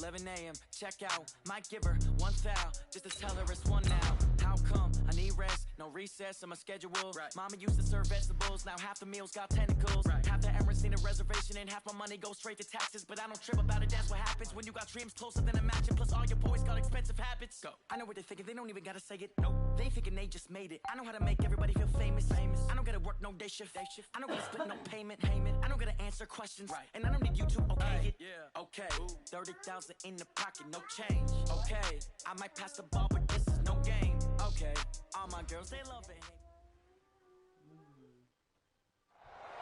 11 a.m. Check out, might give her one foul just to tell her it's one now. How come I need rest? No recess on my schedule. Right. Mama used to serve vegetables, now half the meals got tentacles. Right. Half the errands need a reservation and half my money goes straight to taxes. But I don't trip about it, that's what happens when you got dreams closer than a match. Plus all your boys got expensive habits. Go. I know what they're thinking, they don't even gotta say it. Nope. They thinking they just made it. I know how to make everybody feel famous. I don't gotta work no day shift. I don't gotta split no payment. I don't gotta answer questions. Right. And I don't need you to okay it. Yeah. Okay. 30,000 in the pocket, no change. Okay. I might pass the ball, but this is no game. Okay. All my girls, they love it.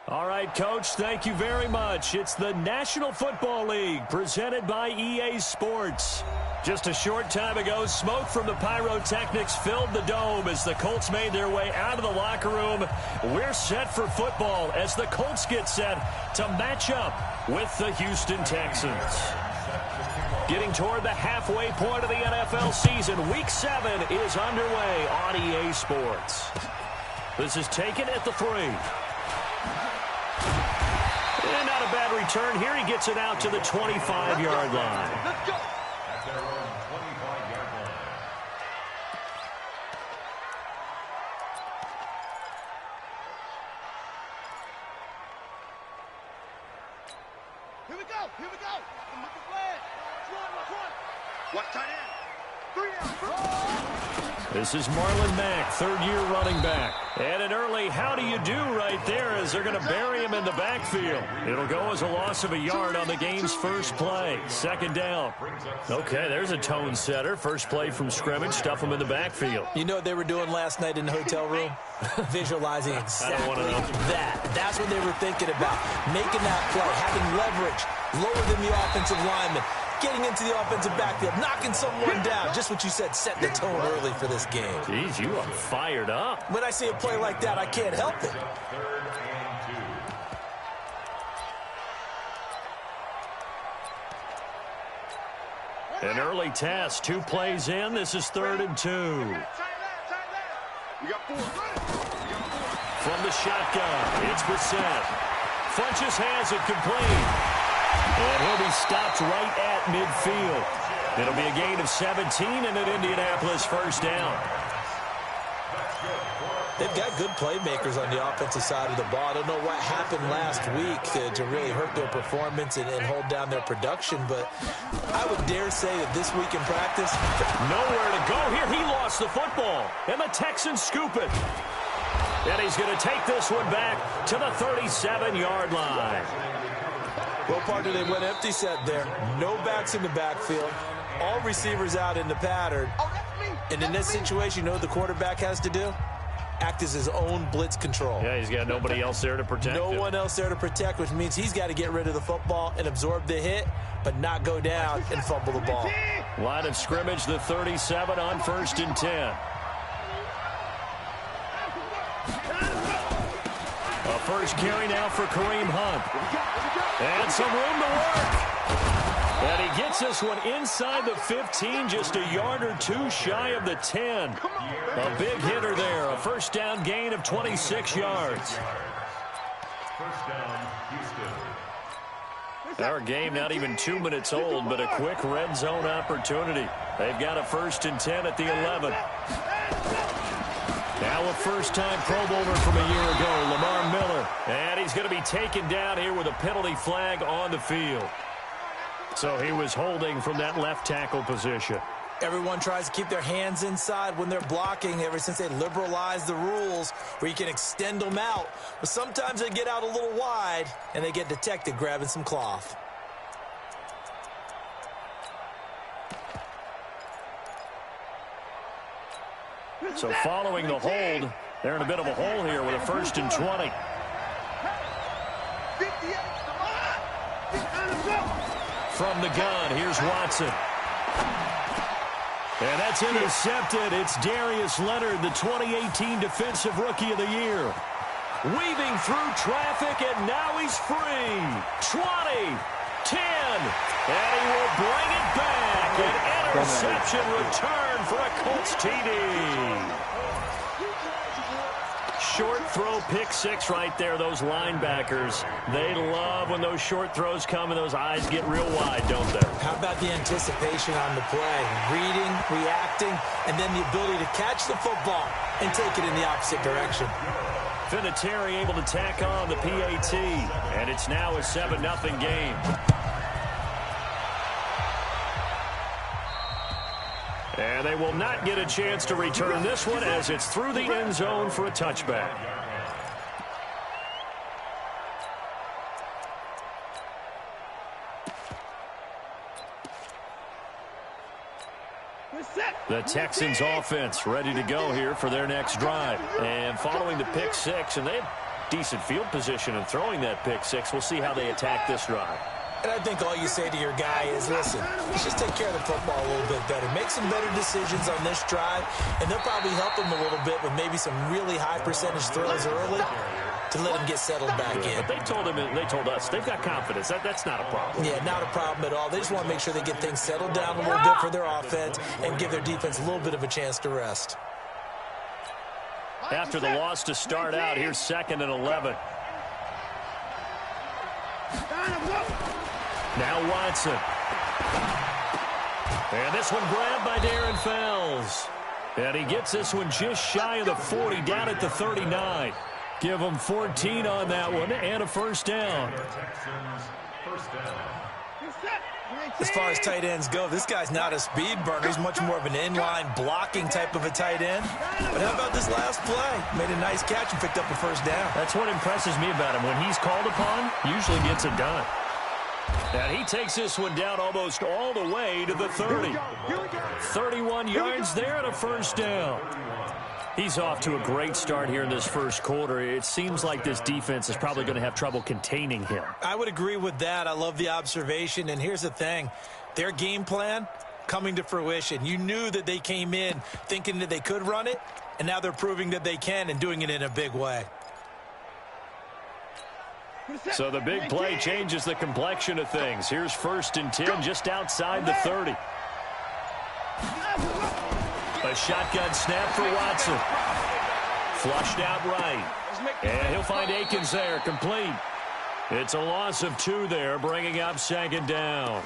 All right, Coach, thank you very much. It's the National Football League presented by EA Sports. Just a short time ago, smoke from the pyrotechnics filled the dome as the Colts made their way out of the locker room. We're set for football as the Colts get set to match up with the Houston Texans. Getting toward the halfway point of the NFL season, Week 7 is underway on EA Sports. This is taken at the 3. And not a bad return here. He gets it out to the 25-yard line. Let's go. At their own 25-yard line. Here we go. Here we go. Look at flag. Watch one. Watch tight end. 3 down. This is Marlon Mack, third-year running back. And an early how do you do right there as they're going to bury him in the backfield. It'll go as a loss of a yard on the game's first play. Second down. Okay, there's a tone setter. First play from scrimmage, stuff him in the backfield. You know what they were doing last night in the hotel room? Visualizing exactly that. That's what they were thinking about. Making that play, having leverage, lower than the offensive lineman. Getting into the offensive backfield, knocking someone down. Just what you said, setting the tone early for this game. Jeez, you are fired up. When I see a play like that, I can't help it. An early test, 2 plays in. This is 3rd and 2. We got 4. From the shotgun, it's Brissett. Funches has it complete. And he'll be stopped right at midfield. It'll be a gain of 17 and an Indianapolis first down. They've got good playmakers on the offensive side of the ball. I don't know what happened last week to really hurt their performance and hold down their production, but I would dare say that this week in practice, nowhere to go here. He lost the football, and the Texans scoop it. And he's going to take this one back to the 37-yard line. Well, partner, they went empty set there. No backs in the backfield. All receivers out in the pattern. And in this situation, you know what the quarterback has to do? Act as his own blitz control. Yeah, he's got nobody else there to protect him. No one else there to protect, which means he's got to get rid of the football and absorb the hit, but not go down and fumble the ball. Line of scrimmage, the 37 on 1st and 10. A first carry now for Kareem Hunt. And some room to work. And he gets this one inside the 15, just a yard or 2 shy of the 10. A big hitter there, a first down gain of 26 yards. First down, Houston. Our game not even 2 minutes old, but a quick red zone opportunity. They've got a 1st and 10 at the 11. Now a first-time Pro Bowler from a year ago, Lamar Miller. And he's going to be taken down here with a penalty flag on the field. So he was holding from that left tackle position. Everyone tries to keep their hands inside when they're blocking ever since they liberalized the rules where you can extend them out. But sometimes they get out a little wide and they get detected grabbing some cloth. So following the hold, they're in a bit of a hole here with a 1st and 20. From the gun, here's Watson. And that's intercepted. It's Darius Leonard, the 2018 Defensive Rookie of the Year. Weaving through traffic, and now he's free. 20, 10, and he will bring it back. An interception return for a Colts TD. short throw pick six right there. Those linebackers, they love when those short throws come and those eyes get real wide, don't they? How about the anticipation on the play? Reading, reacting, and then the ability to catch the football and take it in the opposite direction. Vinatieri able to tack on the PAT, and it's now a 7-0 game. And they will not get a chance to return this one as it's through the end zone for a touchback. The Texans offense ready to go here for their next drive. And following the pick six, and they have decent field position in throwing that pick six. We'll see how they attack this drive. And I think all you say to your guy is, listen, let's just take care of the football a little bit better. Make some better decisions on this drive, and they'll probably help him a little bit with maybe some really high percentage throws early to let him get settled back in. But they told us, they've got confidence. That's not a problem. Yeah, not a problem at all. They just want to make sure they get things settled down a little bit for their offense and give their defense a little bit of a chance to rest. After the loss to start out, here's 2nd and 11. Now Watson. And this one grabbed by Darren Fells. And he gets this one just shy of the 40, down at the 39. Give him 14 on that one and a first down. As far as tight ends go, this guy's not a speed burner. He's much more of an inline blocking type of a tight end. But how about this last play? Made a nice catch and picked up a first down. That's what impresses me about him. When he's called upon, usually gets it done. And he takes this one down almost all the way to the 30. 31 yards there and a first down. He's off to a great start here in this first quarter. It seems like this defense is probably going to have trouble containing him. I would agree with that. I love the observation. And here's the thing. Their game plan coming to fruition. You knew that they came in thinking that they could run it, and now they're proving that they can and doing it in a big way. So the big play changes the complexion of things. Here's 1st and 10 just outside the 30. A shotgun snap for Watson. Flushed out right. And he'll find Akins there, complete. It's a loss of 2 there, bringing up 2nd down.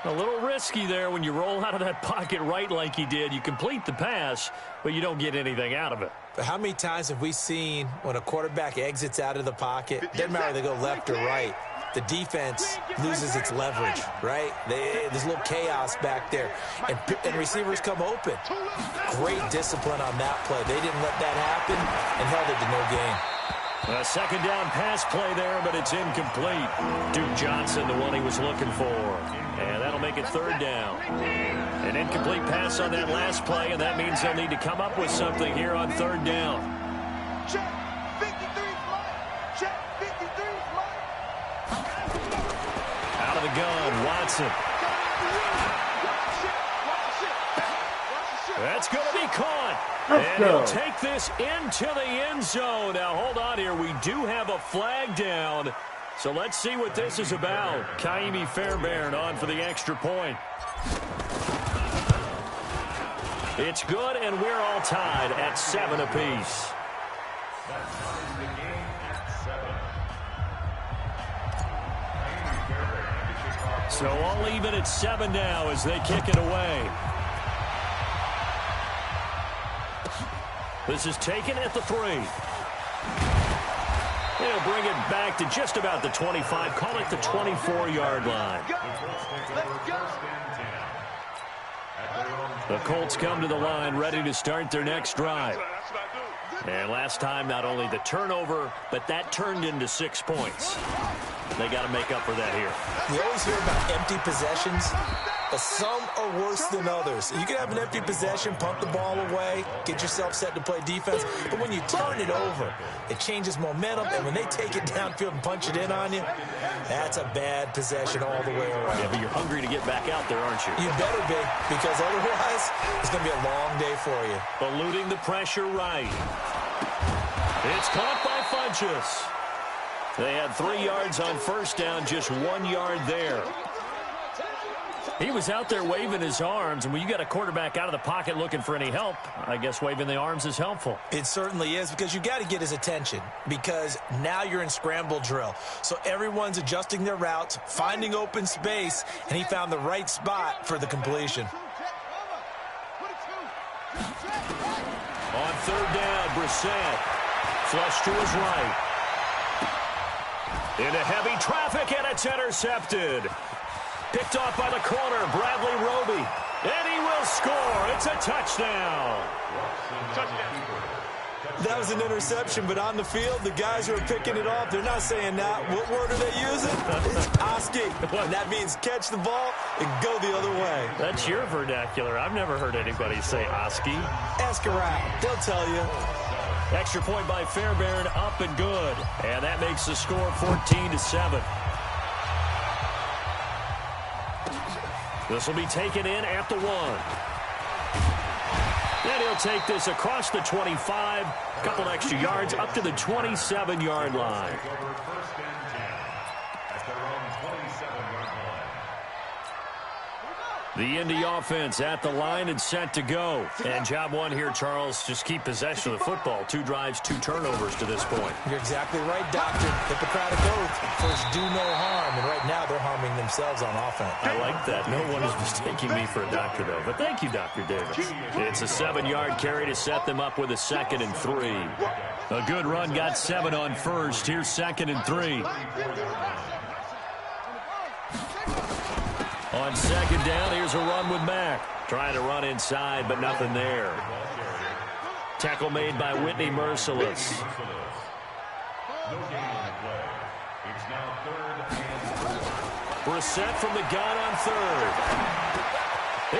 A little risky there when you roll out of that pocket right like he did. You complete the pass, but you don't get anything out of it. But how many times have we seen when a quarterback exits out of the pocket, doesn't matter if they go left or right, the defense loses its leverage, right? There's a little chaos back there, and receivers come open. Great discipline on that play. They didn't let that happen and held it to no gain. A 2nd down pass play there, but it's incomplete. Duke Johnson, the one he was looking for. And that'll make it 3rd down. An incomplete pass on that last play, and that means they'll need to come up with something here on 3rd down. Check 53's line. Check 53's line. Out of the gun, Watson. That's going to be caught. And he'll take this into the end zone. Now, hold on here. We do have a flag down. So let's see what this is about. Kaimi Fairbairn on for the extra point. It's good, and we're all tied at 7 apiece. So all even at 7 now as they kick it away. This is taken at the 3. They'll bring it back to just about the 25. Call it the 24-yard line. The Colts come to the line ready to start their next drive. And last time, not only the turnover, but that turned into 6 points. They got to make up for that here. You always hear about empty possessions, but some are worse than others. You can have an empty possession, punt the ball away, get yourself set to play defense, but when you turn it over, it changes momentum, and when they take it downfield and punch it in on you, that's a bad possession all the way around. Yeah, but you're hungry to get back out there, aren't you? You better be, because otherwise, it's going to be a long day for you. Eluding the pressure right. It's caught by Funchess. They had 3 yards on first down, just 1 yard there. He was out there waving his arms, and when you got a quarterback out of the pocket looking for any help, I guess waving the arms is helpful. It certainly is, because you got to get his attention, because now you're in scramble drill. So everyone's adjusting their routes, finding open space, and he found the right spot for the completion. On third down, Brissett. Flush to his right. Into heavy traffic, and it's intercepted. Picked off by the corner, Bradley Roby. And he will score. It's a touchdown. That was an interception, but on the field, the guys who are picking it off, they're not saying that. What word are they using? It's Oski. And that means catch the ball and go the other way. That's your vernacular. I've never heard anybody say Oski. Ask around. They'll tell you. Extra point by Fairbairn, up and good. And that makes the score 14-7. This will be taken in at the 1. And he'll take this across the 25. A couple extra yards up to the 27-yard line. The Indy offense at the line and set to go. And job one here, Charles, just keep possession of the football. 2 drives, 2 turnovers to this point. You're exactly right, Doctor. Hippocratic oath. First, do no harm. And right now, they're harming themselves on offense. I like that. No one is mistaking me for a doctor, though. But thank you, Dr. Davis. It's a 7-yard carry to set them up with a 2nd and 3. A good run got 7 on first. Here's 2nd and 3. On 2nd down, here's a run with Mack. Trying to run inside, but nothing there. Tackle made by Whitney Merciless. Brissett from the gun on 3rd.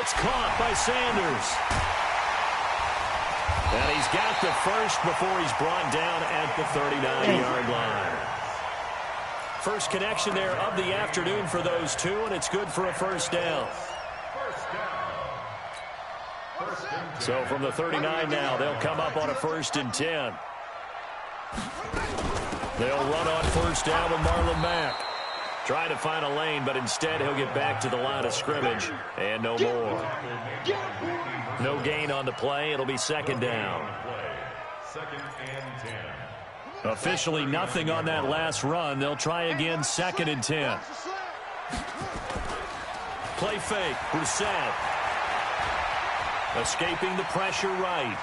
It's caught by Sanders. And he's got the first before he's brought down at the 39-yard line. First connection there of the afternoon for those two, and it's good for a first down. So from the 39 now, they'll come up on a 1st and 10. They'll run on first down with Marlon Mack. Trying to find a lane, but instead he'll get back to the line of scrimmage, and no more. No gain on the play. It'll be 2nd down. 2nd and 10. Officially nothing on that last run. They'll try again, 2nd and 10. Play fake, Brissett. Escaping the pressure right.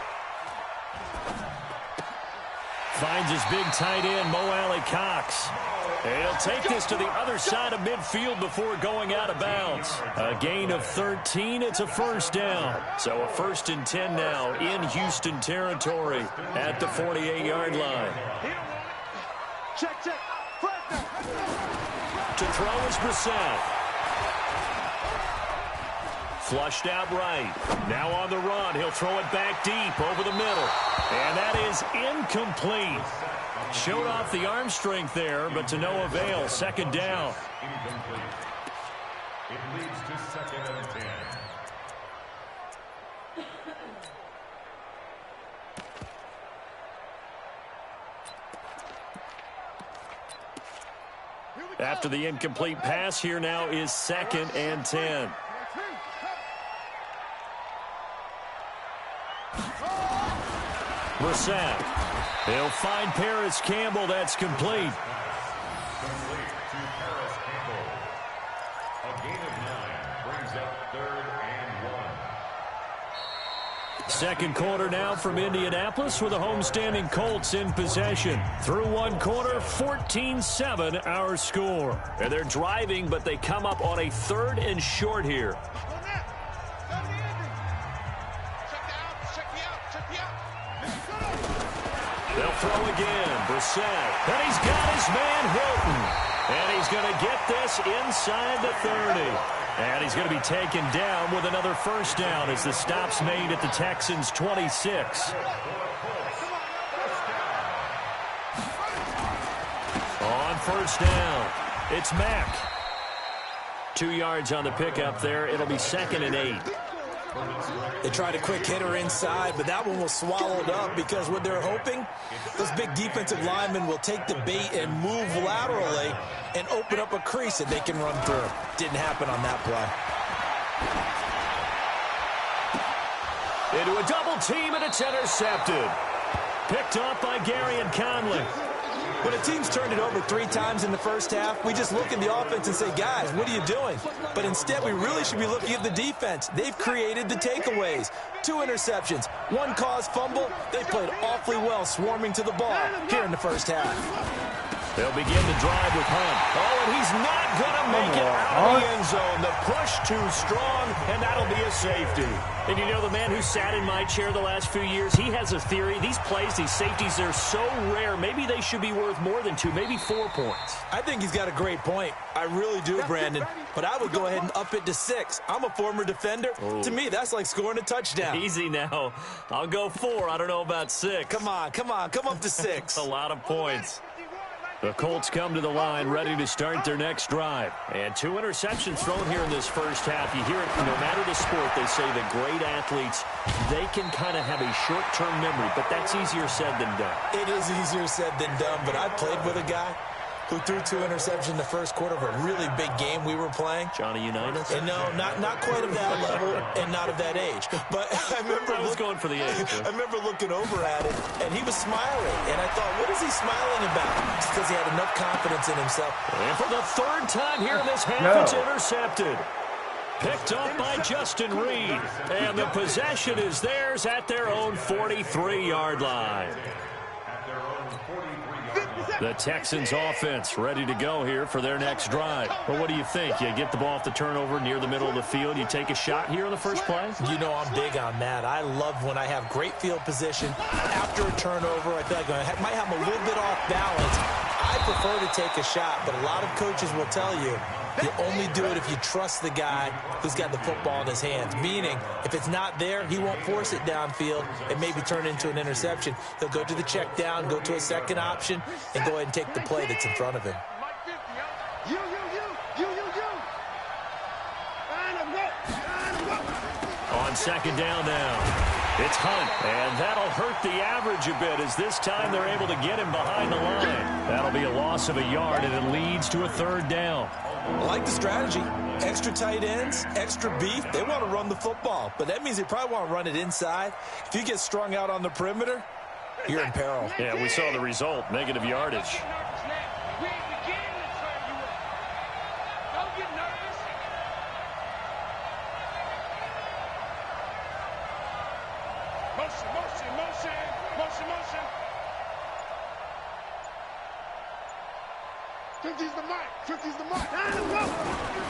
Finds his big tight end, Mo Alley-Cox. And he'll take this to the other side of midfield before going out of bounds. A gain of 13. It's a first down. So a 1st and 10 now in Houston territory at the 48-yard line. Check. To throw is Brissett. Flushed out right. Now on the run. He'll throw it back deep over the middle. And that is incomplete. Showed off the arm strength there, but to no avail. 2nd down. Incomplete. It leads to 2nd and 10. After the incomplete pass, here now is 2nd and 10. Brissett. He'll find Paris Campbell. That's complete. Complete to Paris Campbell. A gain of 9 brings up 3rd and 1. Second quarter now from Indianapolis with the homestanding Colts in possession. Through one quarter, 14-7 our score. And they're driving, but they come up on a 3rd and short here. They'll throw again. Brissett. And he's got his man Hilton. And he's going to get this inside the 30. And he's going to be taken down with another first down as the stop's made at the Texans' 26. On first down, it's Mack. 2 yards on the pickup there. It'll be 2nd and 8. They tried a quick hitter inside, but that one was swallowed up because what they're hoping, those big defensive linemen will take the bait and move laterally and open up a crease that they can run through. Didn't happen on that play. Into a double team, and it's intercepted. Picked up by Gary and Conley. When a team's turned it over 3 times in the first half, we just look at the offense and say, guys, what are you doing? But instead, we really should be looking at the defense. They've created the takeaways. 2 interceptions, 1 caused fumble. They played awfully well swarming to the ball here in the first half. They'll begin the drive with Hunt. Oh, and he's not going to make it out of the end zone. The push too strong, and that'll be a safety. And you know, the man who sat in my chair the last few years, he has a theory. These plays, these safeties, they're so rare. Maybe they should be worth more than 2, maybe 4 points. I think he's got a great point. I really do, Brandon. But I would go ahead and up it to 6. I'm a former defender. Oh. To me, that's like scoring a touchdown. Easy now. I'll go 4. I don't know about 6. Come on. Come up to 6. A lot of points. The Colts come to the line ready to start their next drive. And 2 interceptions thrown here in this first half. You hear it, no matter the sport, they say that great athletes, they can kind of have a short-term memory, but that's easier said than done. It is easier said than done, but I played with a guy who threw 2 interceptions in the first quarter of a really big game we were playing. Johnny Unitas? And no, not quite of that level and not of that age. But I remember I was going for the age. I remember looking over at it, and he was smiling. And I thought, what is he smiling about? It's because he had enough confidence in himself. And for the 3rd time here in this half, it's intercepted. Picked up by Justin Reed. And the possession is theirs at their own 43-yard line. The Texans offense ready to go here for their next drive. Well, what do you think? You get the ball off the turnover near the middle of the field. You take a shot here on the first play? You know I'm big on that. I love when I have great field position. After a turnover, I feel like I might have a little bit off balance. I prefer to take a shot, but a lot of coaches will tell you only do it if you trust the guy who's got the football in his hands. Meaning, if it's not there, he won't force it downfield and maybe turn it into an interception. He'll go to the check down, go to a second option, and go ahead and take the play that's in front of him. On second down now. It's Hunt, and that'll hurt the average a bit as this time they're able to get him behind the line. That'll be a loss of a yard, and it leads to a 3rd down. I like the strategy. Extra tight ends, extra beef. They want to run the football, but that means they probably want to run it inside. If you get strung out on the perimeter, you're in peril. Yeah, we saw the result, negative yardage.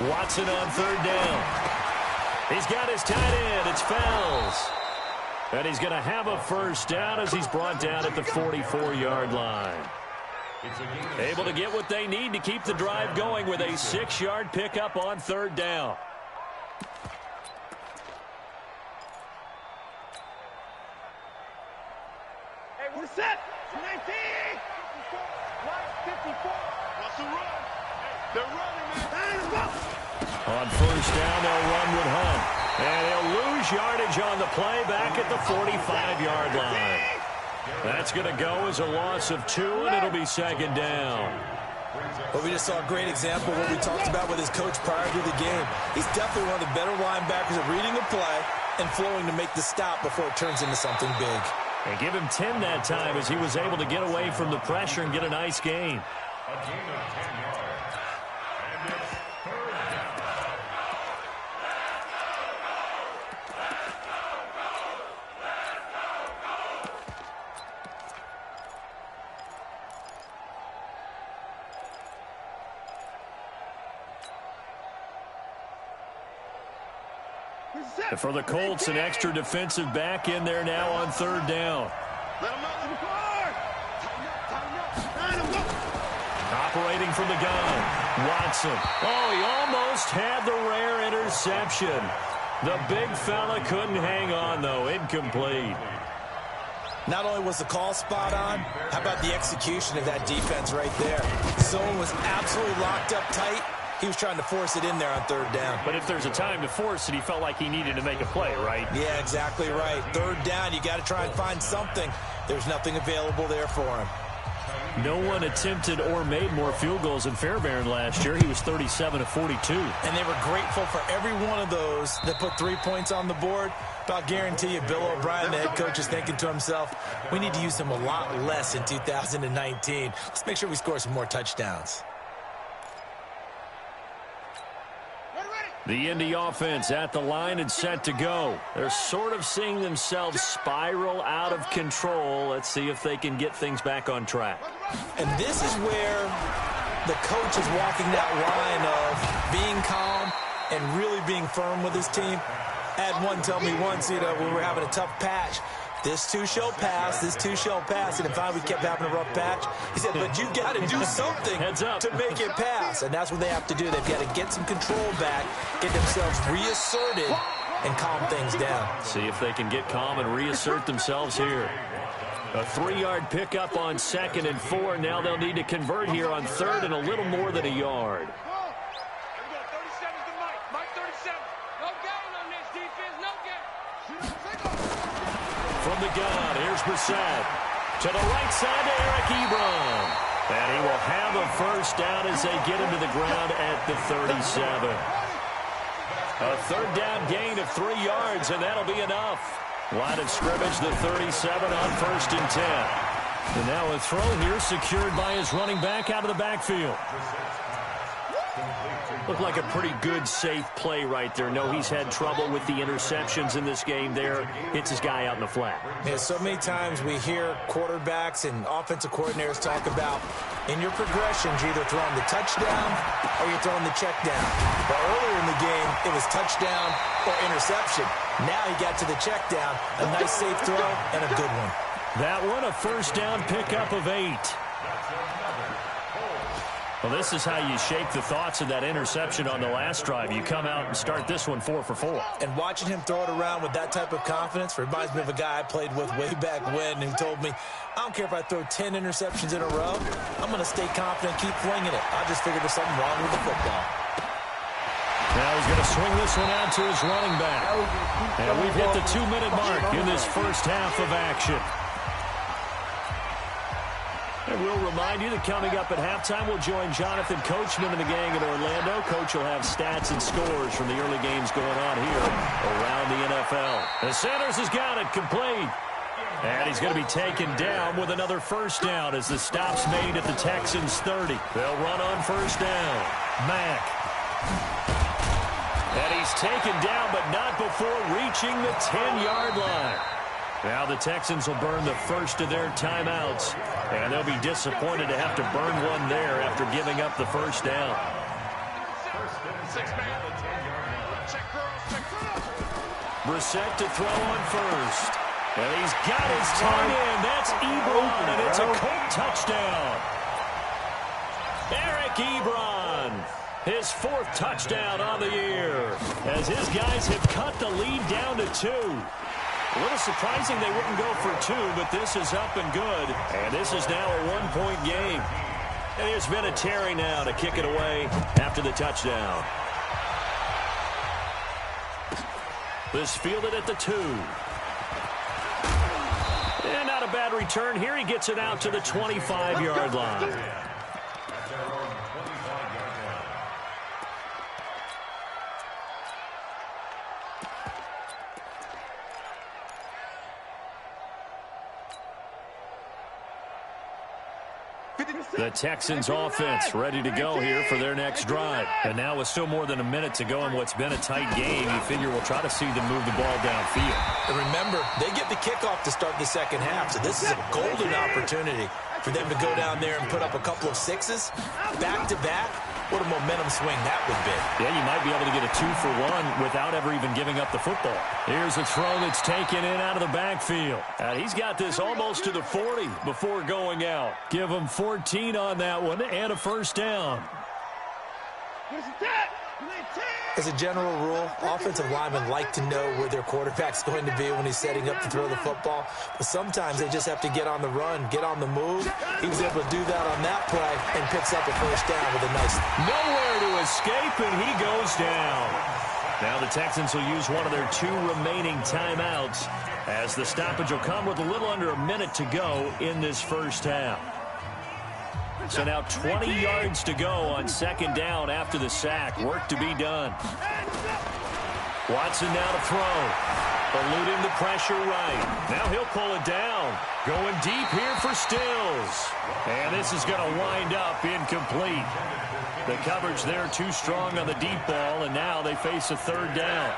Watson on 3rd down. He's got his tight end. It's Fells. And he's going to have a first down as he's brought down at the 44-yard line. Able to get what they need to keep the drive going with a 6-yard pickup on 3rd down. Hey, we're set. 19. 54. What's the run? They're running, man. On 1st down, they'll run with Hunt. And he'll lose yardage on the play back at the 45-yard line. That's going to go as a loss of 2, and it'll be 2nd down. Well, we just saw a great example of what we talked about with his coach prior to the game. He's definitely one of the better linebackers at reading a play and flowing to make the stop before it turns into something big. And give him 10 that time as he was able to get away from the pressure and get a nice gain. A gain of 10 yards. And it's 3rd down. For the Colts, an extra defensive back in there now on 3rd down. Operating from the gun, Watson. Oh, he almost had the rare interception. The big fella couldn't hang on, though. Incomplete. Not only was the call spot on, how about the execution of that defense right there? Zone was absolutely locked up tight. He was trying to force it in there on 3rd down. But if there's a time to force it, he felt like he needed to make a play, right? Yeah, exactly right. 3rd down, you got to try and find something. There's nothing available there for him. No one attempted or made more field goals than Fairbairn last year. He was 37 of 42. And they were grateful for every one of those that put 3 points on the board. But I'll guarantee you, Bill O'Brien, the head coach, is thinking to himself, we need to use him a lot less in 2019. Let's make sure we score some more touchdowns. The Indy offense at the line and set to go. They're sort of seeing themselves spiral out of control. Let's see if they can get things back on track. And this is where the coach is walking that line of being calm and really being firm with his team. I had one tell me once, when we were having a tough patch, this too shall pass, this too shall pass. And finally we kept having a rough patch. He said, but you got to do something to make it pass. And that's what they have to do. They've got to get some control back, get themselves reasserted, and calm things down. See if they can get calm and reassert themselves here. A 3-yard pickup on 2nd and 4. Now they'll need to convert here on 3rd and a little more than a yard. From the gun, here's Brissett. To the right side to Eric Ebron. And he will have a first down as they get him to the ground at the 37. A 3rd down gain of 3 yards, and that'll be enough. Line of scrimmage, the 37 on 1st and 10. And now a throw here secured by his running back out of the backfield. Looked like a pretty good, safe play right there. No, he's had trouble with the interceptions in this game there. Hits his guy out in the flat. Yeah, so many times we hear quarterbacks and offensive coordinators talk about in your progressions, you're either throwing the touchdown or you're throwing the check down. But earlier in the game, it was touchdown or interception. Now he got to the check down. A nice, safe throw and a good one. That one, a first down pickup of 8. Well, this is how you shake the thoughts of that interception on the last drive. You come out and start this one 4 for 4. And watching him throw it around with that type of confidence reminds me of a guy I played with way back when who told me, I don't care if I throw 10 interceptions in a row. I'm going to stay confident, keep flinging it. I just figured there's something wrong with the football. Now he's going to swing this one out to his running back. And we've hit the 2-minute mark in this first half of action. And we'll remind you that coming up at halftime, we'll join Jonathan Coachman and the gang in Orlando. Coach will have stats and scores from the early games going on here around the NFL. And Sanders has got it complete. And he's going to be taken down with another first down as the stop's made at the Texans' 30. They'll run on first down. Mack. And he's taken down, but not before reaching the 10-yard line. Now the Texans will burn the first of their timeouts, and they'll be disappointed to have to burn one there after giving up the first down. Brissett to throw on first. And he's got his tight end. That's Ebron, and it's a Colt touchdown. Eric Ebron, his 4th touchdown on the year, as his guys have cut the lead down to 2. A little surprising they wouldn't go for 2, but this is up and good. And this is now a 1-point game. And there's been a Terry now to kick it away after the touchdown. This fielded at the 2. And not a bad return here. He gets it out to the 25-yard line. The Texans offense ready to go here for their next drive. And now with still more than a minute to go in what's been a tight game, you figure we'll try to see them move the ball downfield. And remember, they get the kickoff to start the second half, so this is a golden opportunity for them to go down there and put up a couple of 6s back-to-back. What a momentum swing that would be. Yeah, you might be able to get a 2-for-1 without ever even giving up the football. Here's a throw that's taken in out of the backfield. He's got this almost to the 40 before going out. Give him 14 on that one and a first down. As a general rule, offensive linemen like to know where their quarterback's going to be when he's setting up to throw the football. But sometimes they just have to get on the run, get on the move. He was able to do that on that play and picks up a first down with a nice... Nowhere to escape, and he goes down. Now the Texans will use one of their 2 remaining timeouts as the stoppage will come with a little under a minute to go in this first half. So now 20 yards to go on second down after the sack. Work to be done. Watson now to throw. Eluding the pressure right. Now he'll pull it down. Going deep here for Stills. And this is going to wind up incomplete. The coverage there too strong on the deep ball, and now they face a third down.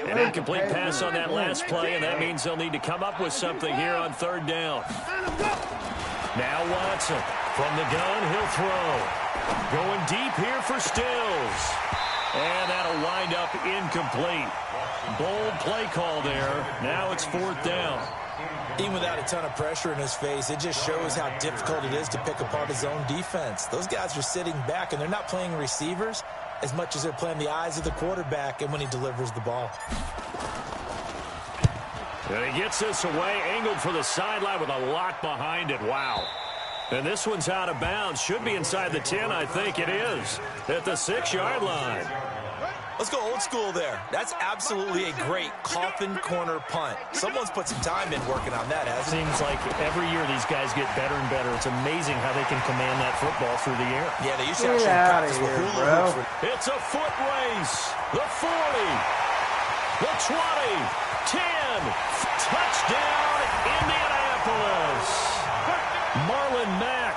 An incomplete pass on that last play, and that means they'll need to come up with something here on third down. Now Watson. From the gun, he'll throw. Going deep here for Stills. And that'll wind up incomplete. Bold play call there. Now it's fourth down. Even without a ton of pressure in his face, it just shows how difficult it is to pick apart his own defense. Those guys are sitting back, and they're not playing receivers as much as they're playing the eyes of the quarterback and when he delivers the ball. And he gets this away, angled for the sideline with a lot behind it. Wow. And this one's out of bounds. Should be inside the 10, I think it is, at the 6-yard line. Let's go old school there. That's absolutely a great coffin corner punt. Someone's put some time in working on that, hasn't it? Seems like every year these guys get better and better. It's amazing how they can command that football through the air. Yeah, they used to actually practice with hula hoops. It's a foot race. The 40, the 20, 10, touchdown, Indianapolis. Marlon Mack,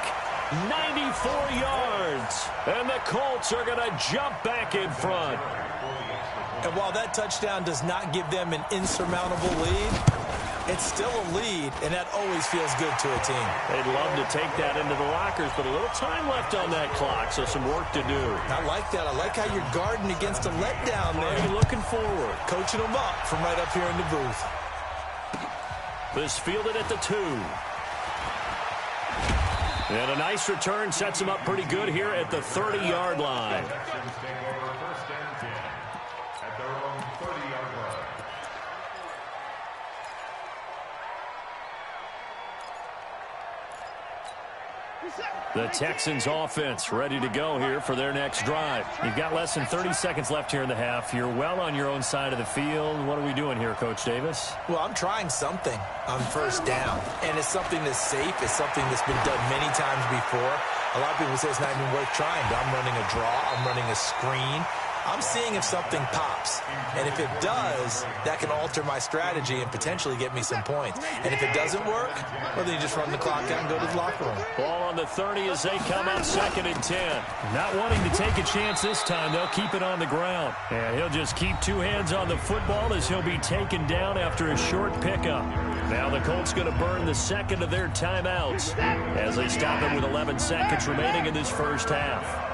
94 yards. And the Colts are going to jump back in front. And while that touchdown does not give them an insurmountable lead, it's still a lead, and that always feels good to a team. They'd love to take that into the lockers, but a little time left on that clock, so some work to do. I like that. I like how you're guarding against a letdown there. You're looking forward. Coaching them up from right up here in the booth. This fielded at the 2. And a nice return sets him up pretty good here at the 30-yard line. The Texans offense ready to go here for their next drive. You've got less than 30 seconds left here in the half. You're well on your own side of the field. What are we doing here, Coach Davis? Well, I'm trying something on first down, and it's something that's safe. It's something that's been done many times before. A lot of people say it's not even worth trying, but I'm running a draw. I'm running a screen. I'm seeing if something pops. And if it does, that can alter my strategy and potentially get me some points. And if it doesn't work, well, then you just run the clock out and go to the locker room. Ball on the 30 as they come up 2nd and 10. Not wanting to take a chance this time, they'll keep it on the ground. And he'll just keep 2 hands on the football as he'll be taken down after a short pickup. Now the Colts going to burn the second of their timeouts as they stop it with 11 seconds remaining in this first half.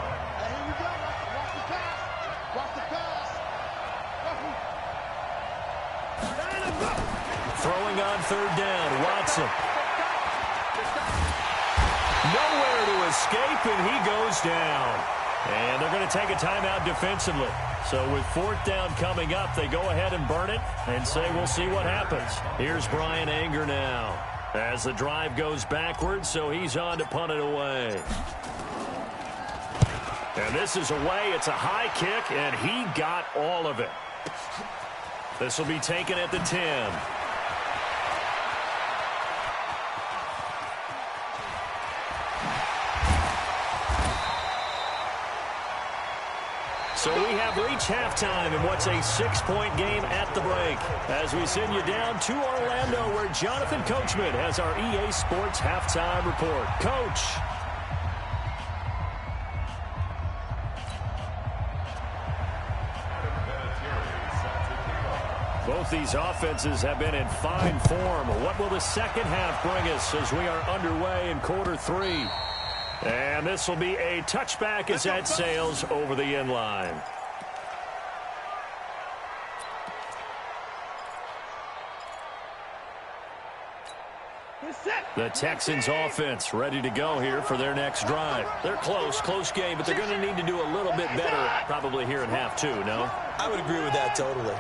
Throwing on third down, Watson. Nowhere to escape, and he goes down. And they're going to take a timeout defensively. So with 4th down coming up, they go ahead and burn it and say we'll see what happens. Here's Brian Anger now as the drive goes backwards, so he's on to punt it away. And this is away. It's a high kick, and he got all of it. This will be taken at the 10. So we have reached halftime in what's a 6-point game at the break. As we send you down to Orlando, where Jonathan Coachman has our EA Sports halftime report. Coach. Both these offenses have been in fine form. What will the second half bring us as we are underway in quarter 3? And this will be a touchback as that sails over the end line. The Texans offense ready to go here for their next drive. They're close game, but they're going to need to do a little bit better probably here in half 2, no? I would agree with that totally.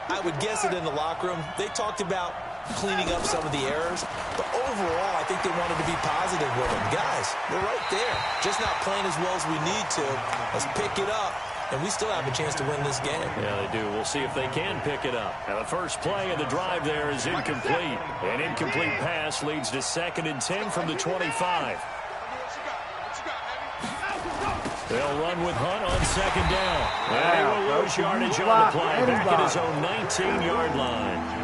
I would guess it in the locker room. They talked about cleaning up some of the errors, but overall, I think they wanted to be positive with them. Guys, we're right there. Just not playing as well as we need to. Let's pick it up and we still have a chance to win this game. Yeah, they do. We'll see if they can pick it up. Now, the first play of the drive there is incomplete. An incomplete pass leads to 2nd and 10 from the 25. They'll run with Hunt on 2nd down. And he will lose yardage on the play back at his own 19-yard line.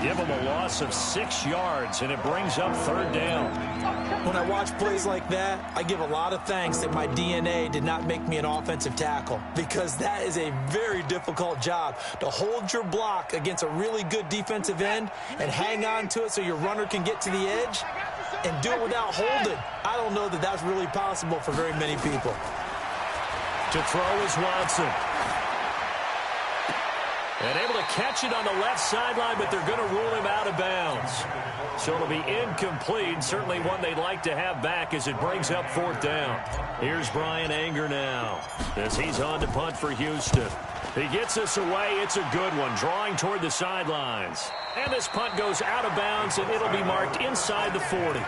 Give him a loss of 6 yards, and it brings up 3rd down. When I watch plays like that, I give a lot of thanks that my DNA did not make me an offensive tackle, because that is a very difficult job, to hold your block against a really good defensive end and hang on to it so your runner can get to the edge and do it without holding. I don't know that that's really possible for very many people. To throw is Watson. And able to catch it on the left sideline, but they're going to rule him out of bounds. So it'll be incomplete. Certainly one they'd like to have back as it brings up 4th down. Here's Brian Anger now as he's on to punt for Houston. He gets us away. It's a good one, drawing toward the sidelines. And this punt goes out of bounds, and it'll be marked inside the 40.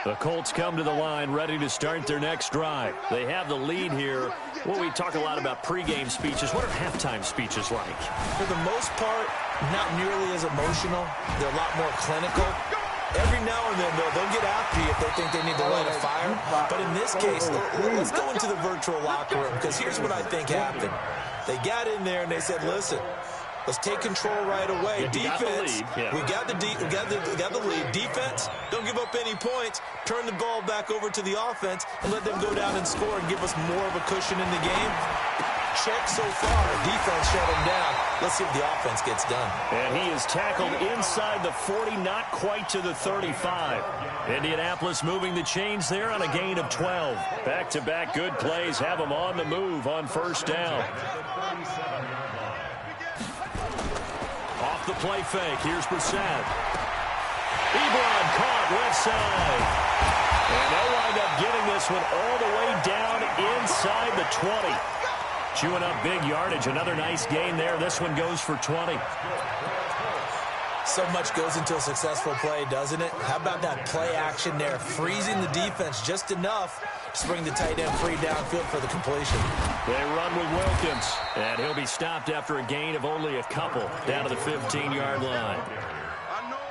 The Colts come to the line ready to start their next drive. They have the lead here. Well, we talk a lot about pregame speeches. What are halftime speeches like? For the most part, not nearly as emotional. They're a lot more clinical. Every now and then, they'll get after you if they think they need to light a fire. But in this case, let's go into the virtual locker room, because here's what I think happened. They got in there and they said, listen, let's take control right away. Defense, we got the lead. Defense, don't give up any points. Turn the ball back over to the offense and let them go down and score and give us more of a cushion in the game. Check so far. Defense shut him down. Let's see if the offense gets done. And he is tackled inside the 40, not quite to the 35. Indianapolis moving the chains there on a gain of 12. Back-to-back good plays have them on the move on 1st down. Off the play fake. Here's Brissett. Ebron caught left side. And they'll wind up getting this one all the way down inside the 20. Chewing up big yardage. Another nice gain there. This one goes for 20. So much goes into a successful play, doesn't it? How about that play action there? Freezing the defense just enough to bring the tight end free downfield for the completion. They run with Wilkins. And he'll be stopped after a gain of only a couple down to the 15-yard line.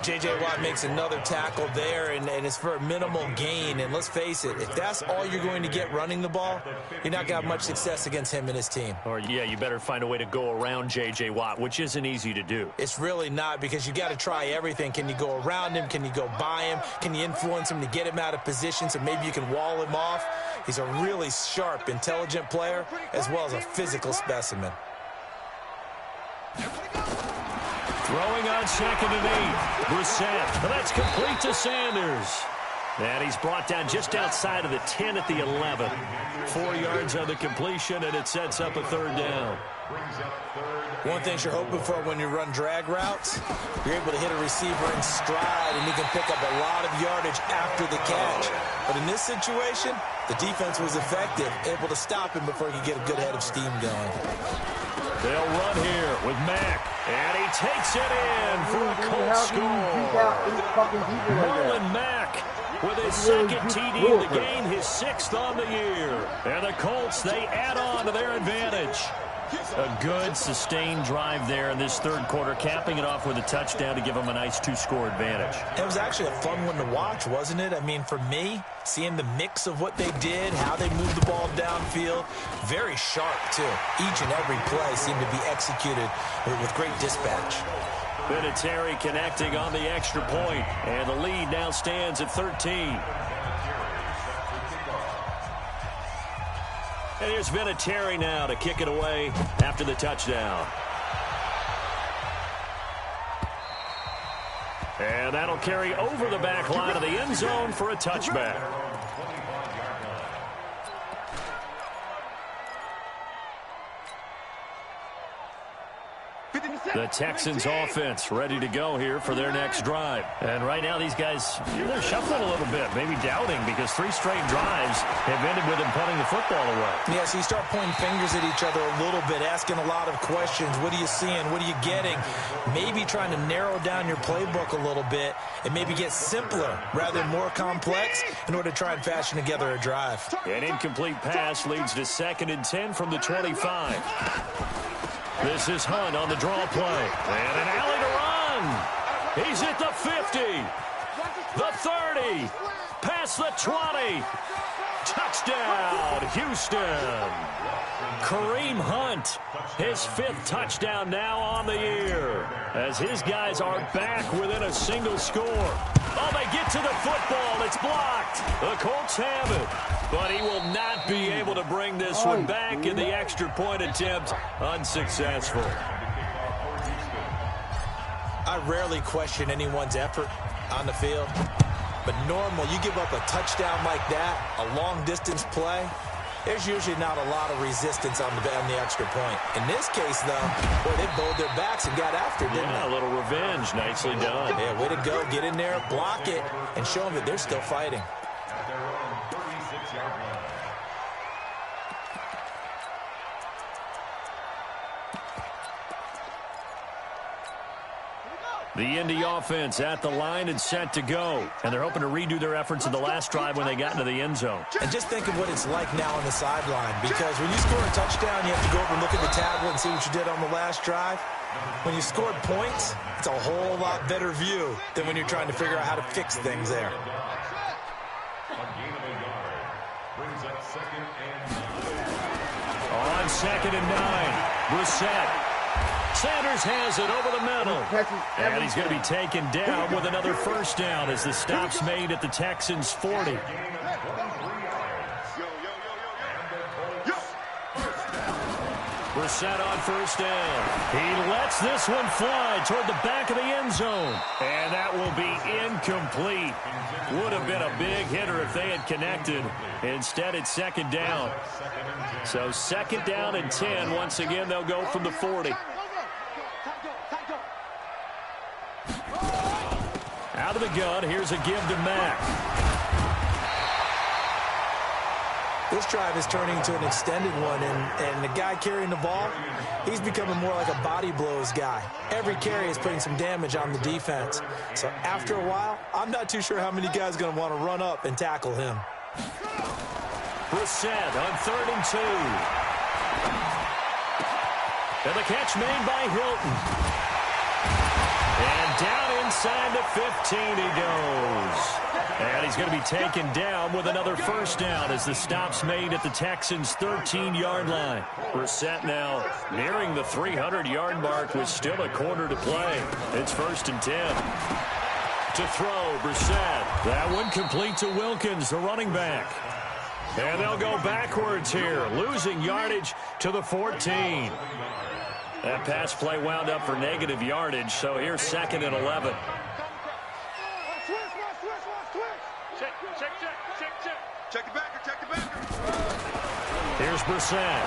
J.J. Watt makes another tackle there, and it's for a minimal gain. And let's face it, if that's all you're going to get running the ball, you're not going to have much success against him and his team. Or, yeah, you better find a way to go around J.J. Watt, which isn't easy to do. It's really not, because you got to try everything. Can you go around him? Can you go by him? Can you influence him to get him out of position so maybe you can wall him off? He's a really sharp, intelligent player, as well as a physical specimen. Throwing on 2nd and 8. Brissett. That's complete to Sanders. And he's brought down just outside of the 10 at the 11. 4 yards on the completion, and it sets up a 3rd down. One thing you're hoping for when you run drag routes, you're able to hit a receiver in stride, and you can pick up a lot of yardage after the catch. But in this situation, the defense was effective, able to stop him before he could get a good head of steam going. They'll run here with Mack. And he takes it in for a Colts score. Marlon Mack with his 2nd TD of the game, his 6th on the year. And the Colts, they add on to their advantage. A good, sustained drive there in this 3rd quarter, capping it off with a touchdown to give them a nice 2-score advantage. It was actually a fun one to watch, wasn't it? I mean, for me, seeing the mix of what they did, how they moved the ball downfield, very sharp, too. Each and every play seemed to be executed with great dispatch. Vinatieri connecting on the extra point, and the lead now stands at 13. And here's Vinatieri now to kick it away after the touchdown. And that'll carry over the back line of the end zone for a touchback. The Texans offense ready to go here for their next drive. And right now these guys, they're shuffling a little bit, maybe doubting, because 3 straight drives have ended with them punting the football away. Yeah, so you start pointing fingers at each other a little bit, asking a lot of questions. What are you seeing? What are you getting? Maybe trying to narrow down your playbook a little bit and maybe get simpler rather than more complex in order to try and fashion together a drive. An incomplete pass leads to 2nd and 10 from the 25. This is Hunt on the draw play. And an alley to run. He's at the 50. The 30. Past the 20. Touchdown, Houston. Kareem Hunt, his 5th touchdown now on the year, as his guys are back within a single score. Oh, they get to the football. It's blocked. The Colts have it, but he will not be able to bring this one back in the extra point attempt. Unsuccessful. I rarely question anyone's effort on the field, but normal, you give up a touchdown like that, a long-distance play, there's usually not a lot of resistance on the extra point. In this case, though, boy, they bowled their backs and got after it, didn't they? A little revenge. Nicely done. Yeah, way to go. Get in there, block it, and show them that they're still fighting. At their own 36-yard line. The Indy offense at the line and set to go. And they're hoping to redo their efforts in the last drive when they got into the end zone. And just think of what it's like now on the sideline, because when you score a touchdown, you have to go over and look at the tablet and see what you did on the last drive. When you scored points, it's a whole lot better view than when you're trying to figure out how to fix things there. A gain of a yard brings up 2nd and 9. On 2nd and 9, Brissett. Sanders has it over the middle. And he's going to be taken down with another first down as the stop's made at the Texans' 40. Brissett on first down. He lets this one fly toward the back of the end zone. And that will be incomplete. Would have been a big hitter if they had connected. Instead, it's 2nd down. So 2nd down and 10. Once again, they'll go from the 40. Out of the gun, here's a give to Mack. This drive is turning into an extended one, and the guy carrying the ball, he's becoming more like a body blows guy. Every carry is putting some damage on the defense. So after a while, I'm not too sure how many guys are going to want to run up and tackle him. Brissett on 3rd and 2. And the catch made by Hilton. And down inside the 15 he goes. And he's going to be taken down with another first down as the stop's made at the Texans' 13-yard line. Brissett now nearing the 300-yard mark with still a quarter to play. It's 1st and 10. To throw, Brissett. That one complete to Wilkins, the running back. And they'll go backwards here, losing yardage to the 14. That pass play wound up for negative yardage, so here's 2nd and 11. Check the backer, check the backer. Here's Brissett.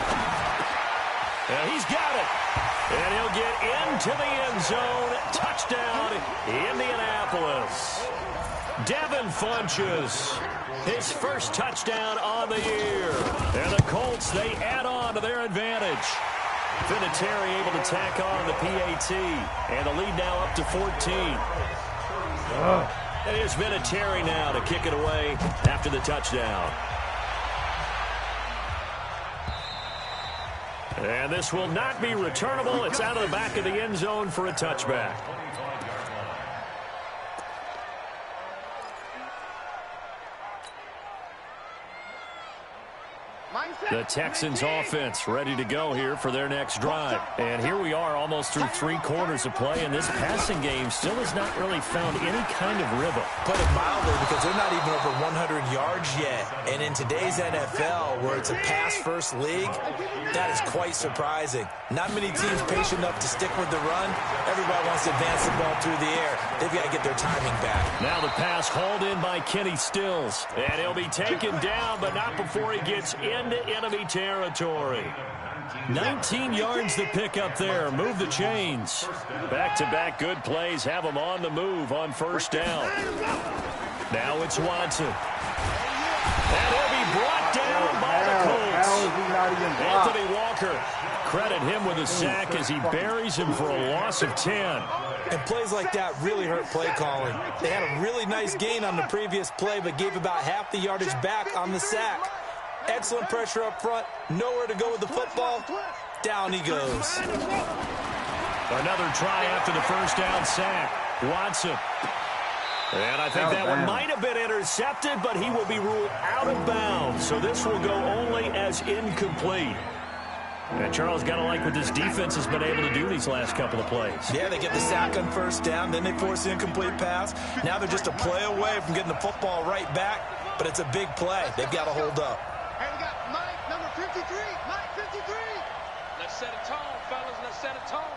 And he's got it. And he'll get into the end zone. Touchdown, Indianapolis. Devin Funchess, his first touchdown on the year. And the Colts, they add on to their advantage. Vinatieri able to tack on the PAT. And the lead now up to 14. It is Vinatieri now to kick it away after the touchdown. And this will not be returnable. It's out of the back of the end zone for a touchback. The Texans offense ready to go here for their next drive. And here we are almost through 3 quarters of play, and this passing game still has not really found any kind of rhythm. Put it mildly, because they're not even over 100 yards yet. And in today's NFL, where it's a pass-first league, that is quite surprising. Not many teams patient enough to stick with the run. Everybody wants to advance the ball through the air. They've got to get their timing back. Now the pass hauled in by Kenny Stills. And he'll be taken down, but not before he gets into enemy territory. 19 yards to pick up there. Move the chains. Back-to-back good plays have them on the move on first down. Now it's Watson. And he'll be brought down by the Colts. Anthony Walker, credit him with a sack as he buries him for a loss of 10. And plays like that really hurt play calling. They had a really nice gain on the previous play, but gave about half the yardage back on the sack. Excellent pressure up front. Nowhere to go with the football. Down he goes. Another try after the first down sack. Watson. And I think that one might have been intercepted, but he will be ruled out of bounds. So this will go only as incomplete. And Charles, got to like what this defense has been able to do these last couple of plays. Yeah, they get the sack on first down, then they force the incomplete pass. Now they're just a play away from getting the football right back, but it's a big play. They've got to hold up. Hey, we got Mike, number 53. Mike, 53. Let's set a tone, fellas. Let's set a tone.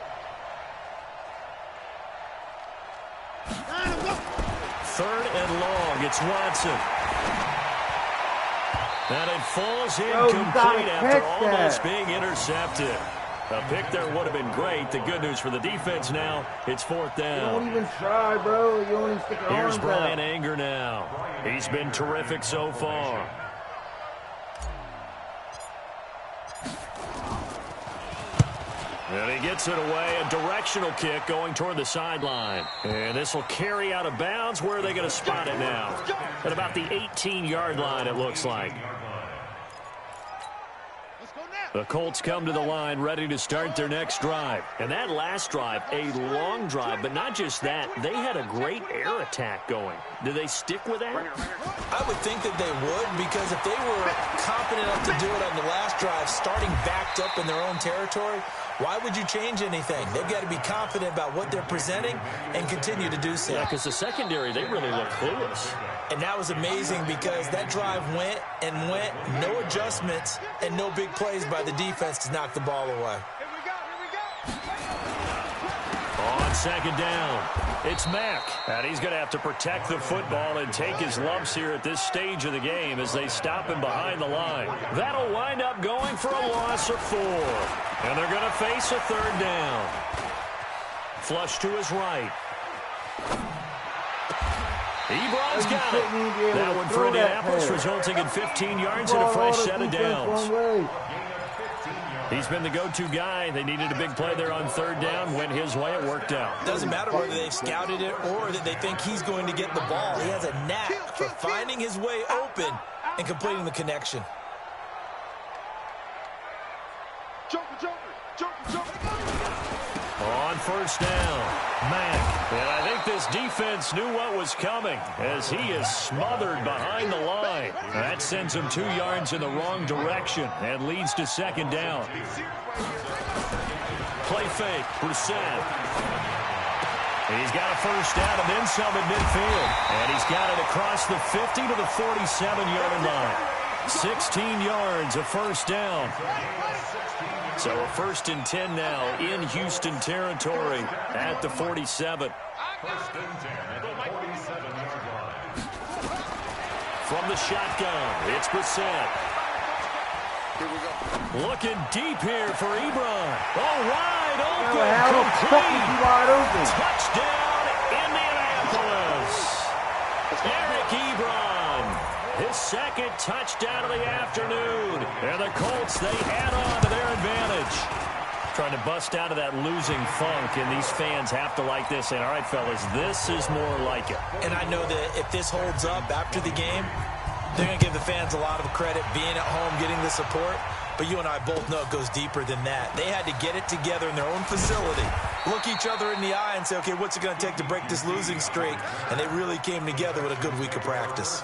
Third and long. It's Watson. And it falls incomplete after almost being intercepted. A pick there would have been great. The good news for the defense now, it's fourth down. You don't even try, bro. You only stick your Here's arms Brian out. Anger now. He's been terrific so far. And he gets it away, a directional kick going toward the sideline. And this will carry out of bounds. Where are they going to spot it now? At about the 18-yard line, it looks like. The Colts come to the line ready to start their next drive. And that last drive, a long drive, but not just that. They had a great air attack going. Do they stick with that? I would think that they would, because if they were confident enough to do it on the last drive, starting backed up in their own territory, why would you change anything? They've got to be confident about what they're presenting and continue to do so. Yeah, because the secondary, they really look clueless. And that was amazing because that drive went and went, no adjustments, and no big plays by the defense to knock the ball away. Here we go. On second down, it's Mack. And he's going to have to protect the football and take his lumps here at this stage of the game as they stop him behind the line. That'll wind up going for a loss of 4. And they're going to face a third down. Flush to his right. Ebron's got it. That one for Indianapolis, resulting in 15 yards and a fresh set of downs. He's been the go-to guy. They needed a big play there on third down. Went his way. It worked out. Doesn't matter whether they've scouted it or that they think he's going to get the ball. He has a knack for finding his way open and completing the connection. On first down, Mack. And I think this defense knew what was coming as he is smothered behind the line. That sends him 2 yards in the wrong direction and leads to second down. Play fake, Brissett. He's got a first down and then some at midfield. And he's got it across the 50 to the 47-yard line. 16 yards, a first down. So a 1st and 10 now in Houston territory at the 47. 1st and 10 at the 47-yard line. From the shotgun, it's Brissett. Here we go. Looking deep here for Ebron. Oh, wide open, How the fuck is he wide open? Touchdown, Indianapolis. Eric Ebron, his second touchdown of the afternoon. And the Colts, they add on to their advantage. Trying to bust out of that losing funk, and these fans have to like this. And all right, fellas, this is more like it. And I know that if this holds up after the game, they're going to give the fans a lot of credit being at home, getting the support. But you and I both know it goes deeper than that. They had to get it together in their own facility, look each other in the eye and say, okay, what's it going to take to break this losing streak? And they really came together with a good week of practice.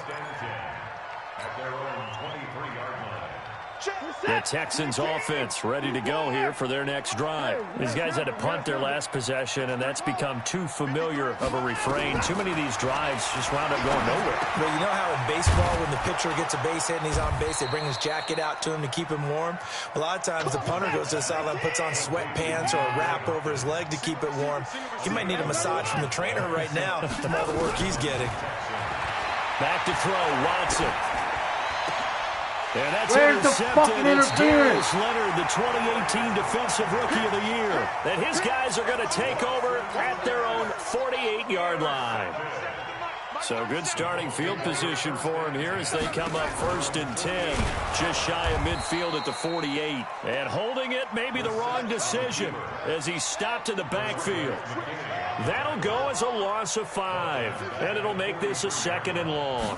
The Texans offense ready to go here for their next drive. These guys had to punt their last possession, and that's become too familiar of a refrain. Too many of these drives just wound up going nowhere. But you know how in baseball, when the pitcher gets a base hit and he's on base, they bring his jacket out to him to keep him warm? A lot of times the punter goes to the sideline, puts on sweatpants or a wrap over his leg to keep it warm. He might need a massage from the trainer right now from all the work he's getting. Back to throw, Watson. And that's Where's the intercepted. fucking It's interference? Darius Leonard, the 2018 Defensive Rookie of the Year. And his guys are going to take over at their own 48-yard line. So good starting field position for him here as they come up 1st and 10. Just shy of midfield at the 48. And holding it may be the wrong decision as he stopped in the backfield. That'll go as a loss of 5. And it'll make this a 2nd and long.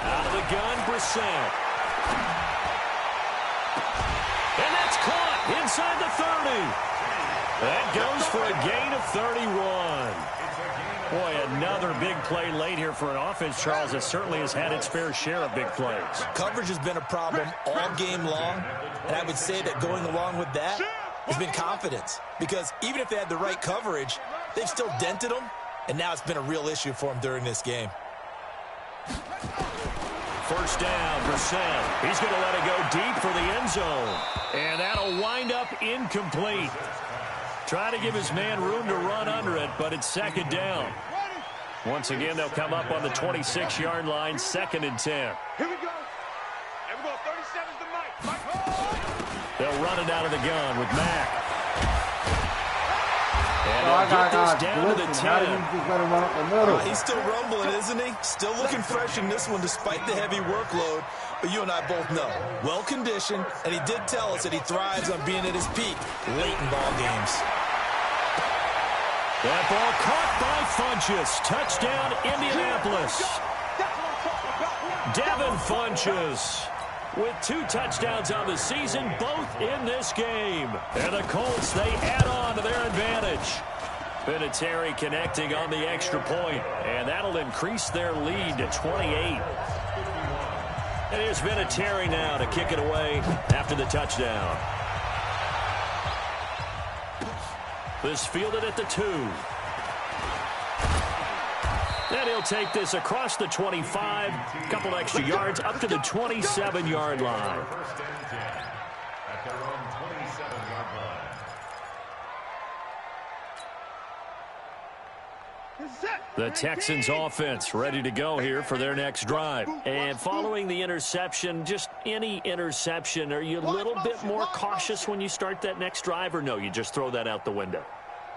Out of the gun, Brissett. And that's caught inside the 30. That goes for a gain of 31. Boy, another big play late here for an offense, Charles, that certainly has had its fair share of big plays. Coverage has been a problem all game long, and I would say that going along with that has been confidence. Because even if they had the right coverage, they've still dented them, and now it's been a real issue for them during this game. 1st down, Brissett. He's going to let it go deep for the end zone. And that'll wind up incomplete. Trying to give his man room to run under it, but it's 2nd down. Once again, they'll come up on the 26-yard line, 2nd and 10. Here we go. Here we go. 37's the Mike. They'll run it out of the gun with Mack. And I they'll get got this down to the 10. How did he just let him run up the middle? He's still rumbling, isn't he? Still looking fresh in this one despite the heavy workload. But you and I both know, well-conditioned, and he did tell us that he thrives on being at his peak late in ball games. That ball caught by Funchess. Touchdown, Indianapolis. Devin Funchess with 2 touchdowns on the season, both in this game. And the Colts, they add on to their advantage. Vinatieri connecting on the extra point, and that'll increase their lead to 28. And here's Vinatieri now to kick it away after the touchdown. This fielded at the 2. Then he'll take this across the 25, a couple extra yards up to the 27-yard line. 1st and 10 at their own 27-yard line. The Texans offense ready to go here for their next drive. And following the interception, just any interception, are you a little bit more cautious when you start that next drive, or no, you just throw that out the window?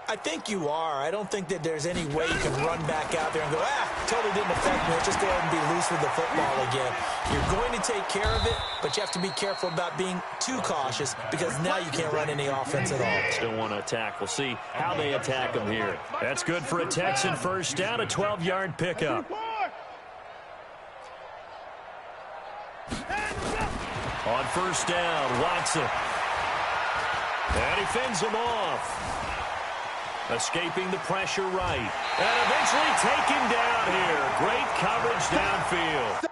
I think you are. I don't think that there's any way you can run back out there and go, totally didn't affect me. Let's just go ahead and be loose with the football again. You're going to take care of it, but you have to be careful about being too cautious because now you can't run any offense at all. Still want to attack. We'll see how they attack them here. That's good for a Texan 1st down, a 12-yard pickup. On 1st down, Watson. And he fends him off. Escaping the pressure right. And eventually taken down here. Great coverage downfield.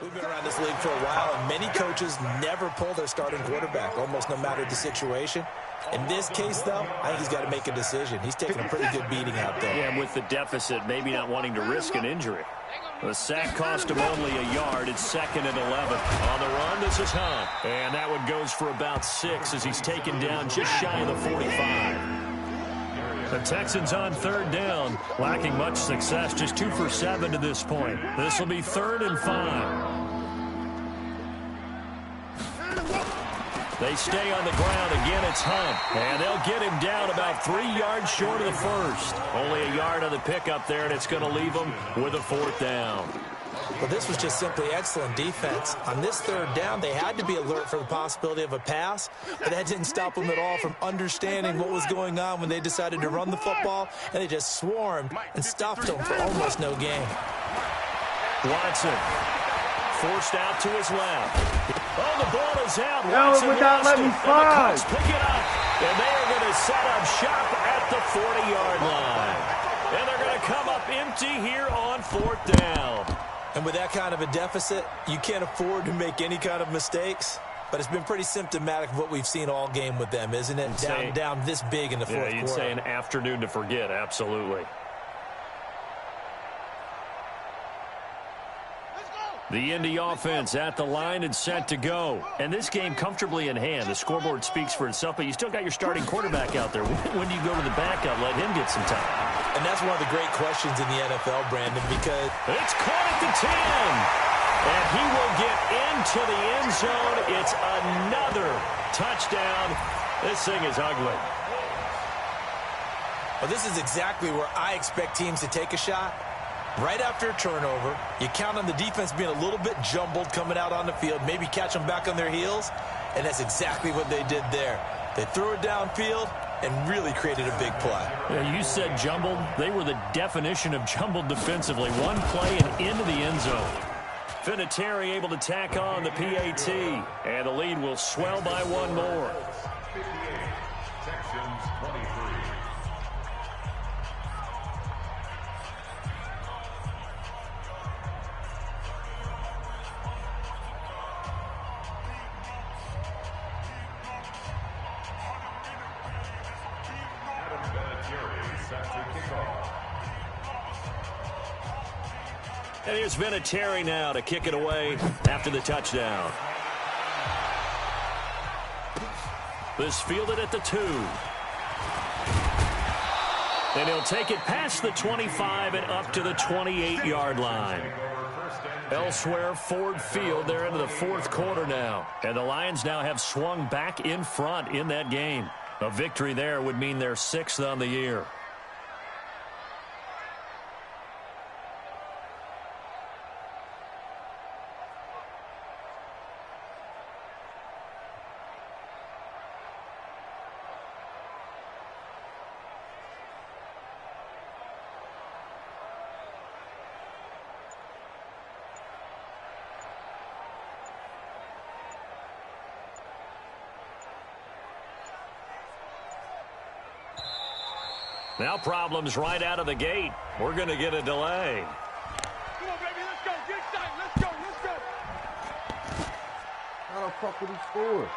We've been around this league for a while, and many coaches never pull their starting quarterback, almost no matter the situation. In this case, though, I think he's got to make a decision. He's taking a pretty good beating out there. Yeah, and with the deficit, maybe not wanting to risk an injury. The sack cost him only a yard. It's 2nd and 11. On the run, this is Hunt. And that one goes for about 6 as he's taken down just shy of the 45. The Texans on 3rd down, lacking much success, just 2 for 7 to this point. This will be 3rd and 5. They stay on the ground. Again, it's Hunt. And they'll get him down about 3 yards short of the first. Only a yard on the pickup there, and it's going to leave them with a 4th down. Well, this was just simply excellent defense. On this 3rd down, they had to be alert for the possibility of a pass, but that didn't stop them at all from understanding what was going on when they decided to run the football, and they just swarmed and stuffed them for almost no gain. Watson forced out to his left. Oh, the ball is out. No, Watson would not let me slide. And the Colts pick it up, and they are going to set up shop at the 40-yard line. And they're going to come up empty here on 4th down. And with that kind of a deficit, you can't afford to make any kind of mistakes. but it's been pretty symptomatic of what we've seen all game with them, isn't it? Down this big in the fourth quarter. Yeah, you'd say an afternoon to forget, absolutely. The Indy offense at the line and set to go. And this game comfortably in hand. The scoreboard speaks for itself, but you still got your starting quarterback out there. When do you go to the backup, let him get some time? And that's one of the great questions in the NFL, Brandon, because it's caught at the 10. And he will get into the end zone. It's another touchdown. This thing is ugly. Well, this is exactly where I expect teams to take a shot. Right after a turnover, you count on the defense being a little bit jumbled coming out on the field, maybe catch them back on their heels, and that's exactly what they did there. They threw it downfield and really created a big play. Yeah, you said jumbled. They were the definition of jumbled defensively. One play and into the end zone. Vinatieri able to tack on the PAT, and the lead will swell by one more. 58, Texans 23. And here's Vinatieri now to kick it away after the touchdown. This fielded at the 2. And he'll take it past the 25 and up to the 28-yard line. Elsewhere, Ford Field, they're into the fourth quarter now. And the Lions now have swung back in front in that game. A victory there would mean they're 6th on the year. Now problems right out of the gate. We're going to get a delay. Come on, baby, let's go. Get excited. Let's go. Let's go. How the fuck did he score?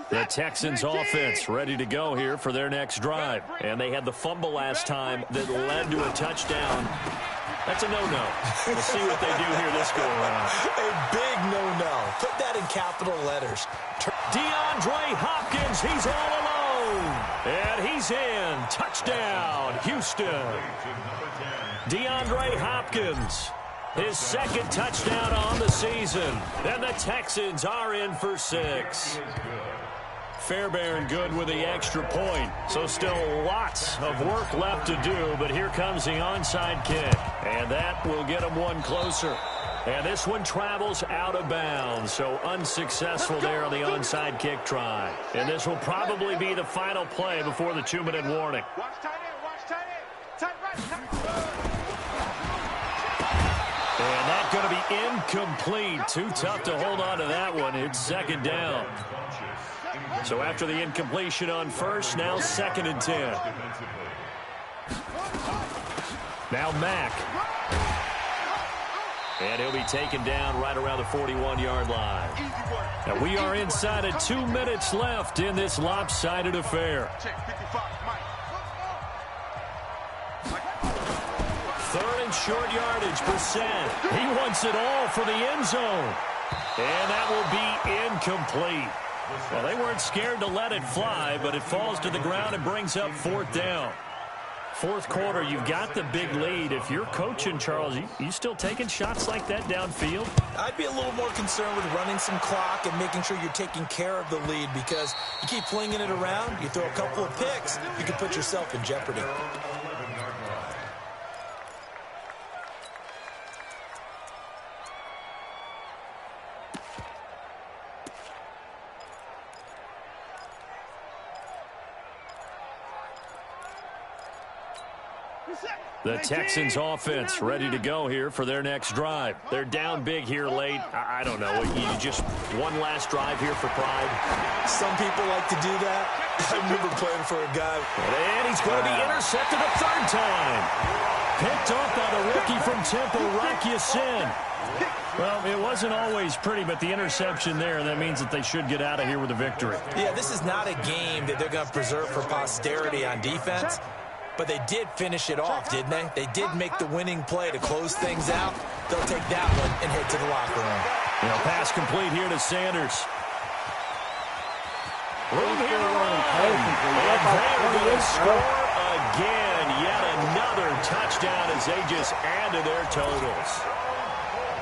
The Texans offense ready to go here for their next drive. And they had the fumble last time that led to a touchdown. That's a no-no. We'll see what they do here this go-around. A big no-no. Put that in capital letters. DeAndre Hopkins, he's all alone. And he's in. Touchdown, Houston. DeAndre Hopkins, his second touchdown on the season. And the Texans are in for 6. Fairbairn good with the extra point. So still lots of work left to do, but here comes the onside kick. And that will get them one closer. And this one travels out of bounds, so unsuccessful there on the onside kick try. And this will probably be the final play before the 2-minute warning. Watch tight end. Watch tight end. Tight right. And that's going to be incomplete. Too tough to hold on to that one. It's second down. So after the incompletion on first, now 2nd and 10. Now Mack. And he'll be taken down right around the 41-yard line. Now we are inside of 2 minutes left in this lopsided affair. Third and short yardage, Brissett. He wants it all for the end zone. And that will be incomplete. Well, they weren't scared to let it fly, but it falls to the ground and brings up 4th down. Fourth quarter, you've got the big lead. If you're coaching, Charles, you still taking shots like that downfield? I'd be a little more concerned with running some clock and making sure you're taking care of the lead, because you keep flinging it around, you throw a couple of picks, you can put yourself in jeopardy. The Texans offense ready to go here for their next drive. They're down big here late. I don't know. You just one last drive here for pride. Some people like to do that. I remember playing for a guy. And he's going to be intercepted a third time. Picked off by the rookie from Temple, Rock Ya-Sin. Well, it wasn't always pretty, but the interception there, that means that they should get out of here with a victory. Yeah, this is not a game that they're going to preserve for posterity on defense, but they did finish it off, didn't they? They did make the winning play to close things out. They'll take that one and head to the locker room. Pass complete here to Sanders. Room here to run. And they're going to score again. Yet another touchdown as they just add to their totals.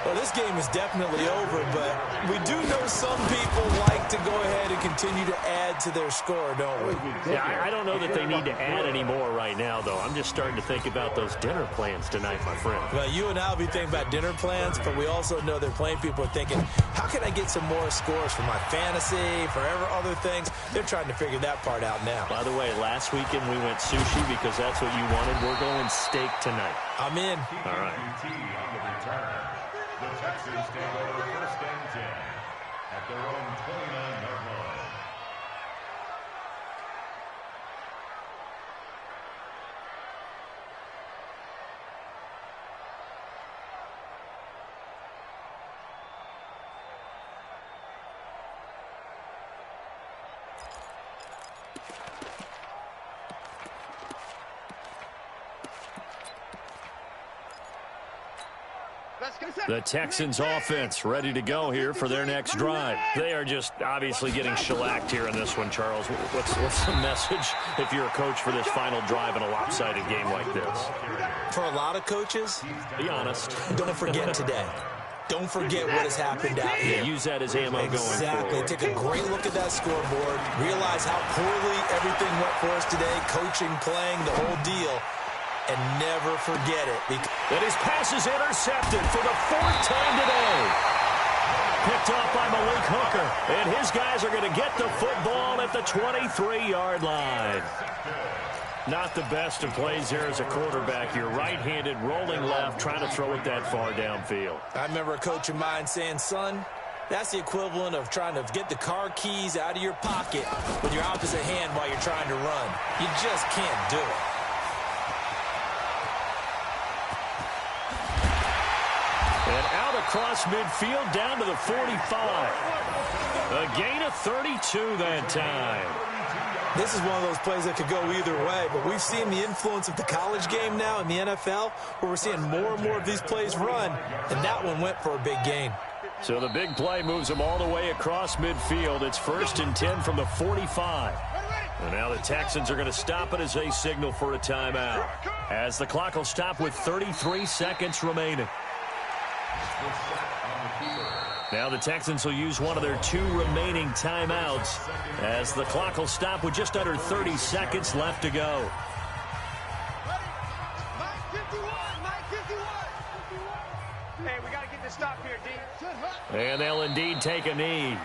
Well, this game is definitely over, but we do know some people like to go ahead and continue to add to their score, don't we? Yeah, I don't know that they need to add any more right now, though. I'm just starting to think about those dinner plans tonight, my friend. Well, you and I will be thinking about dinner plans, but we also know that plenty of people are thinking, how can I get some more scores for my fantasy, for other things? They're trying to figure that part out now. By the way, last weekend we went sushi because that's what you wanted. We're going steak tonight. I'm in. All right. The Texans take over 1st and 10 at their own 29-yard line. The Texans offense ready to go here for their next drive. They are just obviously getting shellacked here in this one, Charles. What's the message if you're a coach for this final drive in a lopsided game like this? For a lot of coaches, be honest. Don't forget today. Don't forget what has happened out here. Yeah, use that as ammo going forward. Exactly. Take a great look at that scoreboard. Realize how poorly everything went for us today. Coaching, playing, the whole deal. And never forget it. And his pass is intercepted for the 4th time today. Picked off by Malik Hooker. And his guys are going to get the football at the 23-yard line. Not the best of plays here as a quarterback. You're right-handed, rolling left, trying to throw it that far downfield. I remember a coach of mine saying, son, that's the equivalent of trying to get the car keys out of your pocket with your opposite hand while you're trying to run. You just can't do it. And out across midfield down to the 45. A gain of 32 that time. This is one of those plays that could go either way, but we've seen the influence of the college game now in the NFL, where we're seeing more and more of these plays run, and that one went for a big gain. So the big play moves them all the way across midfield. It's 1st and 10 from the 45. And now the Texans are going to stop it as they signal for a timeout, as the clock will stop with 33 seconds remaining. Now the Texans will use one of their 2 remaining timeouts as the clock will stop with just under 30 seconds left to go. Hey, we got to get this stop here, D. And they'll indeed take a knee.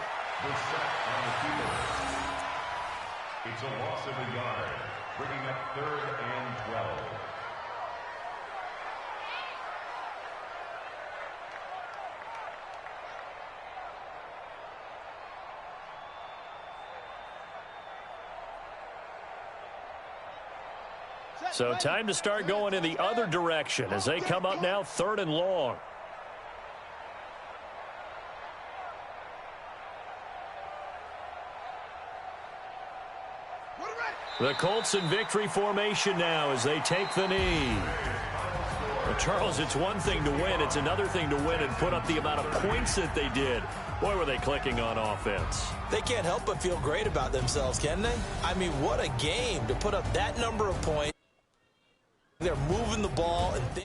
It's a loss of a yard, bringing up 3rd and 12. So time to start going in the other direction as they come up now 3rd and long. The Colts in victory formation now as they take the knee. Well, Charles, it's one thing to win. It's another thing to win and put up the amount of points that they did. Boy, were they clicking on offense. They can't help but feel great about themselves, can they? I mean, what a game to put up that number of points. They're moving the ball and